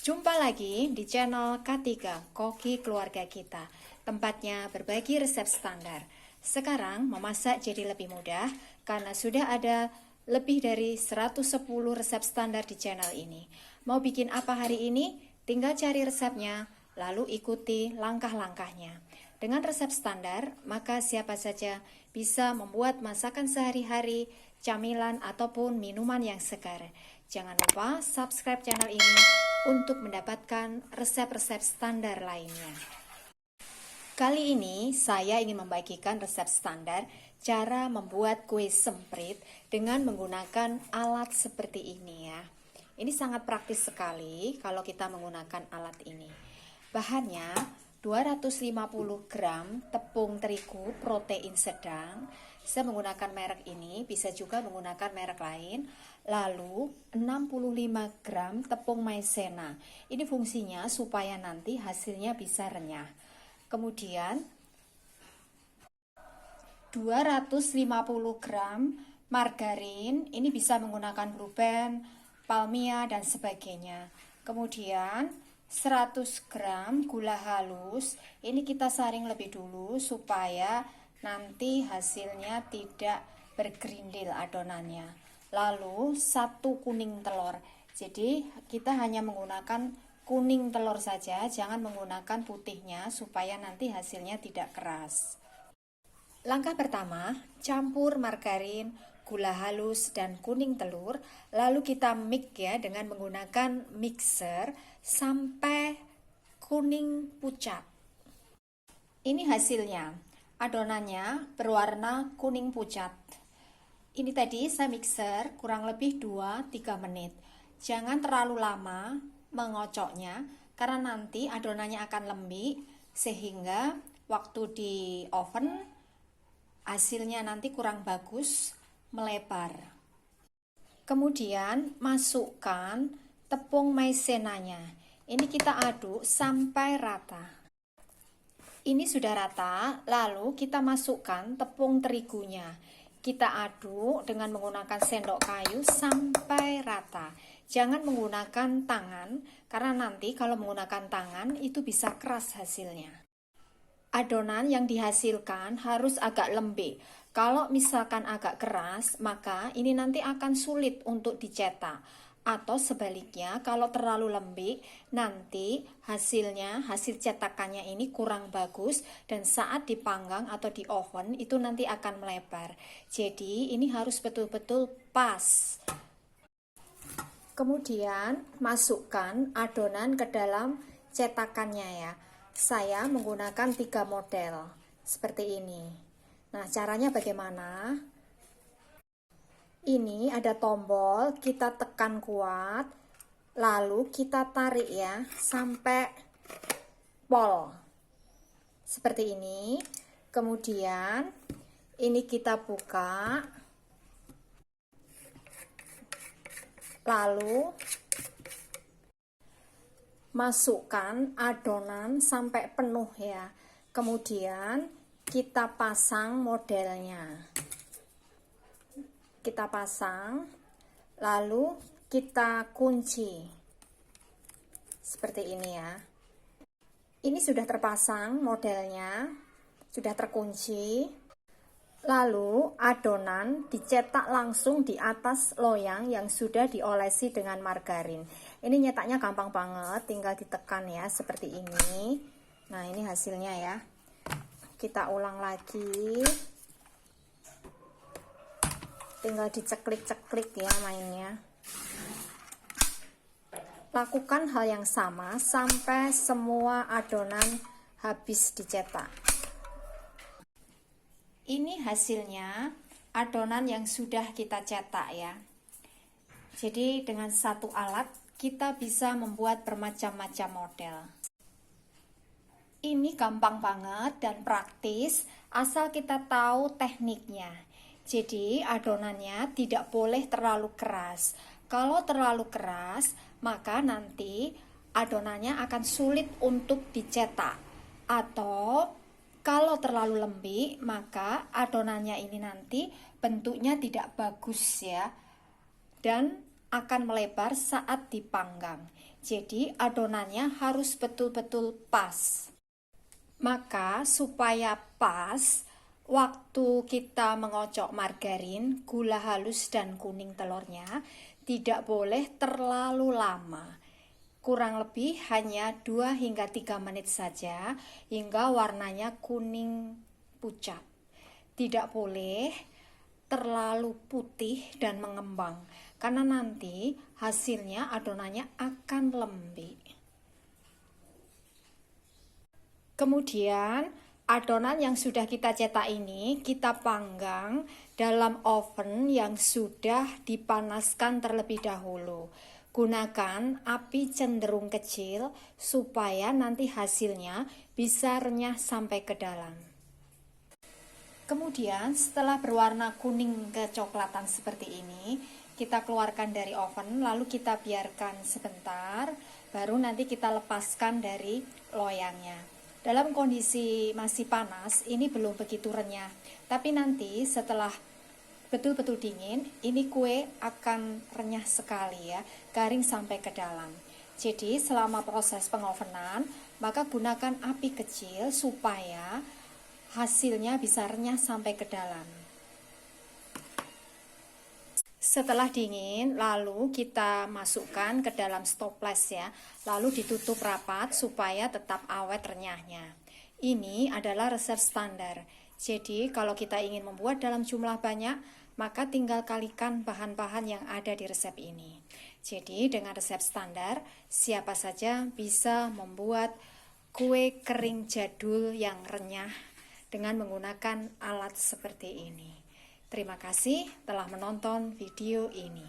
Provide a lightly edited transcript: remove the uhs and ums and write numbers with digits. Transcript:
Jumpa lagi di channel K3 Koki Keluarga Kita. Tempatnya berbagi resep standar. Sekarang memasak jadi lebih mudah karena sudah ada lebih dari 110 resep standar di channel ini. Mau bikin apa hari ini? Tinggal cari resepnya, lalu ikuti langkah-langkahnya. Dengan resep standar, maka siapa saja bisa membuat masakan sehari-hari, camilan ataupun minuman yang segar. Jangan lupa subscribe channel ini untuk mendapatkan resep-resep standar lainnya. Kali ini saya ingin membagikan resep standar cara membuat kue semprit dengan menggunakan alat seperti ini ya. Ini sangat praktis sekali kalau kita menggunakan alat ini. Bahannya 250 gram tepung terigu protein sedang. Saya menggunakan merek ini, bisa juga menggunakan merek lain. Lalu 65 gram tepung maizena. Ini fungsinya supaya nanti hasilnya bisa renyah. Kemudian 250 gram margarin, ini bisa menggunakan Blue Band, Palmia dan sebagainya. Kemudian 100 gram gula halus, ini kita saring lebih dulu supaya nanti hasilnya tidak bergerindil adonannya. Lalu 1 kuning telur. Jadi kita hanya menggunakan kuning telur saja, jangan menggunakan putihnya supaya nanti hasilnya tidak keras. Langkah pertama, campur margarin, gula halus, dan kuning telur. Lalu kita mix ya dengan menggunakan mixer sampai kuning pucat. Ini hasilnya. Adonannya berwarna kuning pucat. Ini tadi saya mixer kurang lebih 2-3 menit. Jangan terlalu lama mengocoknya karena nanti adonannya akan lembik sehingga waktu di oven hasilnya nanti kurang bagus, melebar. Kemudian masukkan tepung maizenanya. Ini kita aduk sampai rata. Ini sudah rata, lalu kita masukkan tepung terigunya. Kita aduk dengan menggunakan sendok kayu sampai rata. Jangan menggunakan tangan, karena nanti kalau menggunakan tangan itu bisa keras hasilnya. Adonan yang dihasilkan harus agak lembek. Kalau misalkan agak keras, maka ini nanti akan sulit untuk dicetak. Atau sebaliknya, kalau terlalu lembek, nanti hasil cetakannya ini kurang bagus dan saat dipanggang atau di oven itu nanti akan melebar. Jadi ini harus betul-betul pas. Kemudian masukkan adonan ke dalam cetakannya ya. Saya menggunakan 3 model seperti ini. Nah, caranya bagaimana? Ini ada tombol, kita tekan kuat, lalu kita tarik ya sampai pol. Seperti ini. Kemudian ini kita buka. Lalu masukkan adonan sampai penuh ya. Kemudian kita pasang modelnya. Kita pasang, lalu kita kunci. Seperti ini ya. Ini sudah terpasang modelnya, sudah terkunci. Lalu adonan dicetak langsung di atas loyang yang sudah diolesi dengan margarin. Ini nyetaknya gampang banget, tinggal ditekan ya seperti ini. Nah, ini hasilnya ya. Kita ulang lagi. Tinggal diceklik-ceklik ya mainnya. Lakukan hal yang sama sampai semua adonan habis dicetak. Ini hasilnya adonan yang sudah kita cetak ya. Jadi dengan satu alat kita bisa membuat bermacam-macam model. Ini gampang banget dan praktis asal kita tahu tekniknya. Jadi adonannya tidak boleh terlalu keras. Kalau terlalu keras, maka nanti adonannya akan sulit untuk dicetak. Atau kalau terlalu lembek, maka adonannya ini nanti bentuknya tidak bagus ya. Dan akan melebar saat dipanggang. Jadi adonannya harus betul-betul pas. Maka supaya pas, waktu kita mengocok margarin, gula halus dan kuning telurnya tidak boleh terlalu lama. Kurang lebih hanya 2 hingga 3 menit saja hingga warnanya kuning pucat. Tidak boleh terlalu putih dan mengembang karena nanti hasilnya adonannya akan lembek. Kemudian adonan yang sudah kita cetak ini kita panggang dalam oven yang sudah dipanaskan terlebih dahulu. Gunakan api cenderung kecil supaya nanti hasilnya bisa renyah sampai ke dalam. Kemudian setelah berwarna kuning kecoklatan seperti ini, kita keluarkan dari oven lalu kita biarkan sebentar, baru nanti kita lepaskan dari loyangnya. Dalam kondisi masih panas, ini belum begitu renyah, tapi nanti setelah betul-betul dingin, ini kue akan renyah sekali ya, garing sampai ke dalam. Jadi selama proses pengovenan, maka gunakan api kecil supaya hasilnya bisa renyah sampai ke dalam. Setelah dingin, lalu kita masukkan ke dalam stoples ya, lalu ditutup rapat supaya tetap awet renyahnya. Ini adalah resep standar. Jadi kalau kita ingin membuat dalam jumlah banyak, maka tinggal kalikan bahan-bahan yang ada di resep ini. Jadi dengan resep standar, siapa saja bisa membuat kue kering jadul yang renyah dengan menggunakan alat seperti ini. Terima kasih telah menonton video ini.